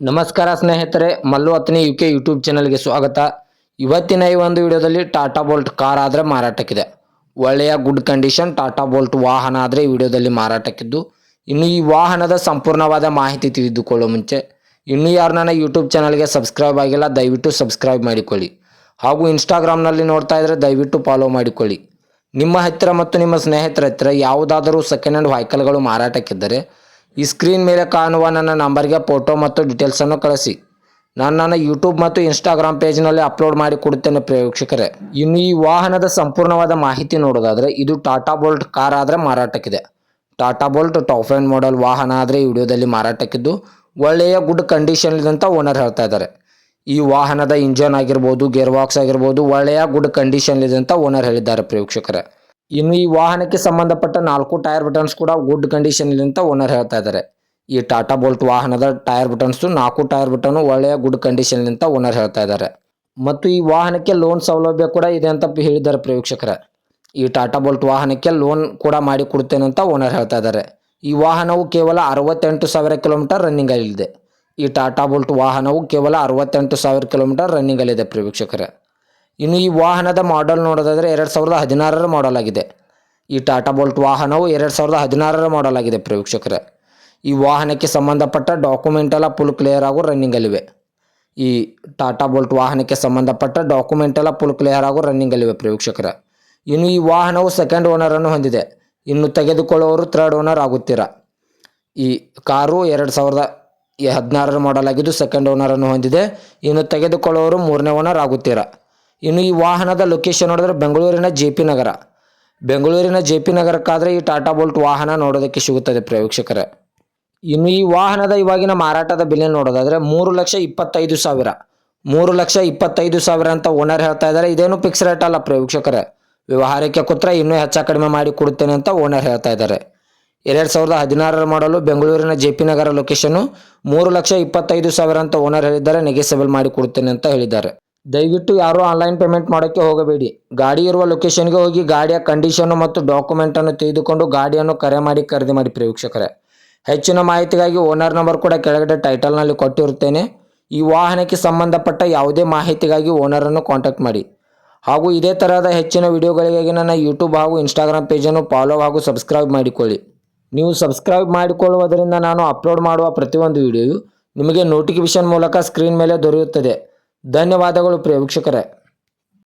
ನಮಸ್ಕಾರ ಸ್ನೇಹಿತರೆ, Mallu ಅತ್ನಿ UK YouTube ಚಾನಲ್ಗೆ ಸ್ವಾಗತ. ಇವತ್ತಿನ ಈ ಒಂದು ವಿಡಿಯೋದಲ್ಲಿ ಟಾಟಾ ಬೋಲ್ಟ್ ಕಾರ್ ಆದರೆ ಮಾರಾಟಕ್ಕಿದೆ. ಒಳ್ಳೆಯ ಗುಡ್ ಕಂಡೀಷನ್ ಟಾಟಾ ಬೋಲ್ಟ್ ವಾಹನ ಆದರೆ ಈ ವಿಡಿಯೋದಲ್ಲಿ ಮಾರಾಟಕ್ಕಿದ್ದು, ಇನ್ನು ಈ ವಾಹನದ ಸಂಪೂರ್ಣವಾದ ಮಾಹಿತಿ ತಿಳಿದುಕೊಳ್ಳೋ ಮುಂಚೆ ಇನ್ನೂ ಯಾರು ನನ್ನ ಯೂಟ್ಯೂಬ್ ಚಾನಲ್ಗೆ ಸಬ್ಸ್ಕ್ರೈಬ್ ಆಗಿಲ್ಲ ದಯವಿಟ್ಟು ಸಬ್ಸ್ಕ್ರೈಬ್ ಮಾಡಿಕೊಳ್ಳಿ. ಹಾಗೂ ಇನ್ಸ್ಟಾಗ್ರಾಮ್ನಲ್ಲಿ ನೋಡ್ತಾ ಇದ್ದರೆ ದಯವಿಟ್ಟು ಫಾಲೋ ಮಾಡಿಕೊಳ್ಳಿ. ನಿಮ್ಮ ಹತ್ತಿರ ಮತ್ತು ನಿಮ್ಮ ಸ್ನೇಹಿತರ ಹತ್ತಿರ ಯಾವುದಾದರೂ ಸೆಕೆಂಡ್ ಹ್ಯಾಂಡ್ ವೆಹಿಕಲ್ಗಳು ಮಾರಾಟಕ್ಕಿದ್ದರೆ ಈ ಸ್ಕ್ರೀನ್ ಮೇಲೆ ಕಾಣುವ ನನ್ನ ನಂಬರ್ಗೆ ಫೋಟೋ ಮತ್ತು ಡೀಟೇಲ್ಸನ್ನು ಕಳಿಸಿ. ನಾನು ನನ್ನ ಯೂಟ್ಯೂಬ್ ಮತ್ತು ಇನ್ಸ್ಟಾಗ್ರಾಮ್ ಪೇಜ್ನಲ್ಲಿ ಅಪ್ಲೋಡ್ ಮಾಡಿ ಕೊಡುತ್ತೇನೆ ಪ್ರೇಕ್ಷಕರೇ. ಇನ್ನು ಈ ವಾಹನದ ಸಂಪೂರ್ಣವಾದ ಮಾಹಿತಿ ನೋಡೋದಾದರೆ ಇದು ಟಾಟಾ ಬೋಲ್ಟ್ ಕಾರ್ ಆದರೆ ಮಾರಾಟಕ್ಕಿದೆ. Tata Bolt top end model ವಾಹನ ಆದರೆ ಈ ವಿಡಿಯೋದಲ್ಲಿ ಮಾರಾಟಕ್ಕಿದ್ದು, ಒಳ್ಳೆಯ ಗುಡ್ ಕಂಡೀಷನ್ ಇದೆ ಅಂತ ಓನರ್ ಹೇಳ್ತಾ ಇದ್ದಾರೆ. ಈ ವಾಹನದ ಇಂಜನ್ ಆಗಿರ್ಬೋದು, ಗೇರ್ ಬಾಕ್ಸ್ ಆಗಿರ್ಬೋದು ಒಳ್ಳೆಯ ಗುಡ್ ಕಂಡೀಷನ್ ಇದೆ ಅಂತ ಓನರ್ ಹೇಳಿದ್ದಾರೆ ಪ್ರೇಕ್ಷಕರೇ. ಇನ್ನು ಈ ವಾಹನಕ್ಕೆ ಸಂಬಂಧಪಟ್ಟ 4 ಟೈರ್ ಬಟನ್ಸ್ ಕೂಡ ಗುಡ್ ಕಂಡೀಷನ್ ಇದೆ ಅಂತ ಓನರ್ ಹೇಳ್ತಾ ಇದ್ದಾರೆ. ಈ ಟಾಟಾ ಬೋಲ್ಟ್ ವಾಹನದ ಟೈರ್ ಬಟನ್ಸ್ 4 ಟೈರ್ ಬಟನ್ ಒಳ್ಳೆಯ ಗುಡ್ ಕಂಡೀಷನ್ ಅಂತ ಓನರ್ ಹೇಳ್ತಾ ಇದ್ದಾರೆ. ಮತ್ತು ಈ ವಾಹನಕ್ಕೆ ಲೋನ್ ಸೌಲಭ್ಯ ಕೂಡ ಇದೆ ಅಂತ ಹೇಳಿದ್ದಾರೆ ಪ್ರೇಕ್ಷಕರೇ. ಈ ಟಾಟಾ ಬೋಲ್ಟ್ ವಾಹನಕ್ಕೆ ಲೋನ್ ಕೂಡ ಮಾಡಿ ಕೊಡ್ತೇನೆ ಅಂತ ಓನರ್ ಹೇಳ್ತಾ ಇದ್ದಾರೆ. ಈ ವಾಹನವು ಕೇವಲ 68,000 ಕಿಲೋಮೀಟರ್ ರನ್ನಿಂಗ್ ಅಲ್ಲಿದೆ. ಈ ಟಾಟಾ ಬೋಲ್ಟ್ ವಾಹನವು ಕೇವಲ 68,000 ಕಿಲೋಮೀಟರ್ ರನ್ನಿಂಗ್ ಅಲ್ಲಿದೆ ಪ್ರೇಕ್ಷಕರೇ. ಇನ್ನು ಈ ವಾಹನದ ಮಾಡೆಲ್ ನೋಡೋದಾದರೆ 2016ರ ಮಾಡೆಲ್ ಆಗಿದೆ. ಈ ಟಾಟಾ ಬೋಲ್ಟ್ ವಾಹನವು 2016ರ ಮಾಡೆಲ್ ಆಗಿದೆ ಪ್ರೇಕ್ಷಕರೇ. ಈ ವಾಹನಕ್ಕೆ ಸಂಬಂಧಪಟ್ಟ ಡಾಕ್ಯುಮೆಂಟ್ ಎಲ್ಲ ಫುಲ್ ಕ್ಲಿಯರ್ ಆಗೋ ರನ್ನಿಂಗಲ್ಲಿವೆ. ಈ ಟಾಟಾ ಬೋಲ್ಟ್ ವಾಹನಕ್ಕೆ ಸಂಬಂಧಪಟ್ಟ ಡಾಕ್ಯುಮೆಂಟ್ ಎಲ್ಲ ಫುಲ್ ಕ್ಲಿಯರ್ ಆಗೋ ರನ್ನಿಂಗಲ್ಲಿವೆ ಪ್ರೇಕ್ಷಕರೇ. ಇನ್ನು ಈ ವಾಹನವು ಸೆಕೆಂಡ್ ಓನರನ್ನು ಹೊಂದಿದೆ. ಇನ್ನು ತೆಗೆದುಕೊಳ್ಳುವವರು ಥರ್ಡ್ ಓನರ್ ಆಗುತ್ತೀರಾ. ಈ ಕಾರು 2016ರ ಮಾಡೆಲ್ ಆಗಿದ್ದು ಸೆಕೆಂಡ್ ಓನರನ್ನು ಹೊಂದಿದೆ. ಇನ್ನು ತೆಗೆದುಕೊಳ್ಳುವವರು 3ನೇ ಓನರ್ ಆಗುತ್ತೀರಾ. ಇನ್ನು ಈ ವಾಹನದ ಲೊಕೇಶನ್ ನೋಡಿದ್ರೆ ಬೆಂಗಳೂರಿನ JP ನಗರ. ಬೆಂಗಳೂರಿನ JP ನಗರಕ್ಕಾದರೆ ಈ ಟಾಟಾ ಬೋಲ್ಟ್ ವಾಹನ ನೋಡೋದಕ್ಕೆ ಸಿಗುತ್ತದೆ ಪ್ರೇಕ್ಷಕರೇ. ಇನ್ನು ಈ ವಾಹನದ ಇವಾಗಿನ ಮಾರಾಟದ ಬೆಲೆ ನೋಡೋದಾದರೆ 3,25,000 3,25,000 ಅಂತ ಓನರ್ ಹೇಳ್ತಾ ಇದ್ದಾರೆ. ಇದೇನು ಫಿಕ್ಸ್ ರೇಟ್ ಅಲ್ಲ ಪ್ರೇಕ್ಷಕರೇ. ವ್ಯವಹಾರಕ್ಕೆ ಕೂತ್ರೆ ಇನ್ನೂ ಹೆಚ್ಚು ಕಡಿಮೆ ಮಾಡಿ ಕೊಡುತ್ತೇನೆ ಅಂತ ಓನರ್ ಹೇಳ್ತಾ ಇದ್ದಾರೆ. 2016ರ ಮಾಡಲು ಬೆಂಗಳೂರಿನ JP ನಗರ ಲೊಕೇಶನ್ನು 3,25,000 ಅಂತ ಓನರ್ ಹೇಳಿದ್ದಾರೆ. ನೆಗೆಸೇಬಲ್ ಮಾಡಿ ಕೊಡುತ್ತೇನೆ ಅಂತ ಹೇಳಿದ್ದಾರೆ. ದಯವಿಟ್ಟು ಯಾರೂ ಆನ್ಲೈನ್ ಪೇಮೆಂಟ್ ಮಾಡೋಕ್ಕೆ ಹೋಗಬೇಡಿ. ಗಾಡಿ ಇರುವ ಲೊಕೇಶನ್ಗೆ ಹೋಗಿ ಗಾಡಿಯ ಕಂಡೀಷನ್ನು ಮತ್ತು ಡಾಕ್ಯುಮೆಂಟನ್ನು ತೆಗೆದುಕೊಂಡು ಗಾಡಿಯನ್ನು ಕರೆ ಮಾಡಿ ಖರೀದಿ ಮಾಡಿ ಪ್ರೇಕ್ಷಕರೇ. ಹೆಚ್ಚಿನ ಮಾಹಿತಿಗಾಗಿ ಓನರ್ ನಂಬರ್ ಕೂಡ ಕೆಳಗಡೆ ಟೈಟಲ್ನಲ್ಲಿ ಕೊಟ್ಟಿರುತ್ತೇನೆ. ಈ ವಾಹನಕ್ಕೆ ಸಂಬಂಧಪಟ್ಟ ಯಾವುದೇ ಮಾಹಿತಿಗಾಗಿ ಓನರನ್ನು ಕಾಂಟ್ಯಾಕ್ಟ್ ಮಾಡಿ. ಹಾಗೂ ಇದೇ ತರಹದ ಹೆಚ್ಚಿನ ವಿಡಿಯೋಗಳಿಗಾಗಿ ನನ್ನ ಯೂಟ್ಯೂಬ್ ಹಾಗೂ ಇನ್ಸ್ಟಾಗ್ರಾಮ್ ಪೇಜನ್ನು ಫಾಲೋ ಹಾಗೂ ಸಬ್ಸ್ಕ್ರೈಬ್ ಮಾಡಿಕೊಳ್ಳಿ. ನೀವು ಸಬ್ಸ್ಕ್ರೈಬ್ ಮಾಡಿಕೊಳ್ಳುವುದರಿಂದ ನಾನು ಅಪ್ಲೋಡ್ ಮಾಡುವ ಪ್ರತಿಯೊಂದು ವಿಡಿಯೋಯು ನಿಮಗೆ ನೋಟಿಫಿಕೇಶನ್ ಮೂಲಕ ಸ್ಕ್ರೀನ್ ಮೇಲೆ ದೊರೆಯುತ್ತದೆ. ಧನ್ಯವಾದಗಳು ಪ್ರೇಕ್ಷಕರೇ.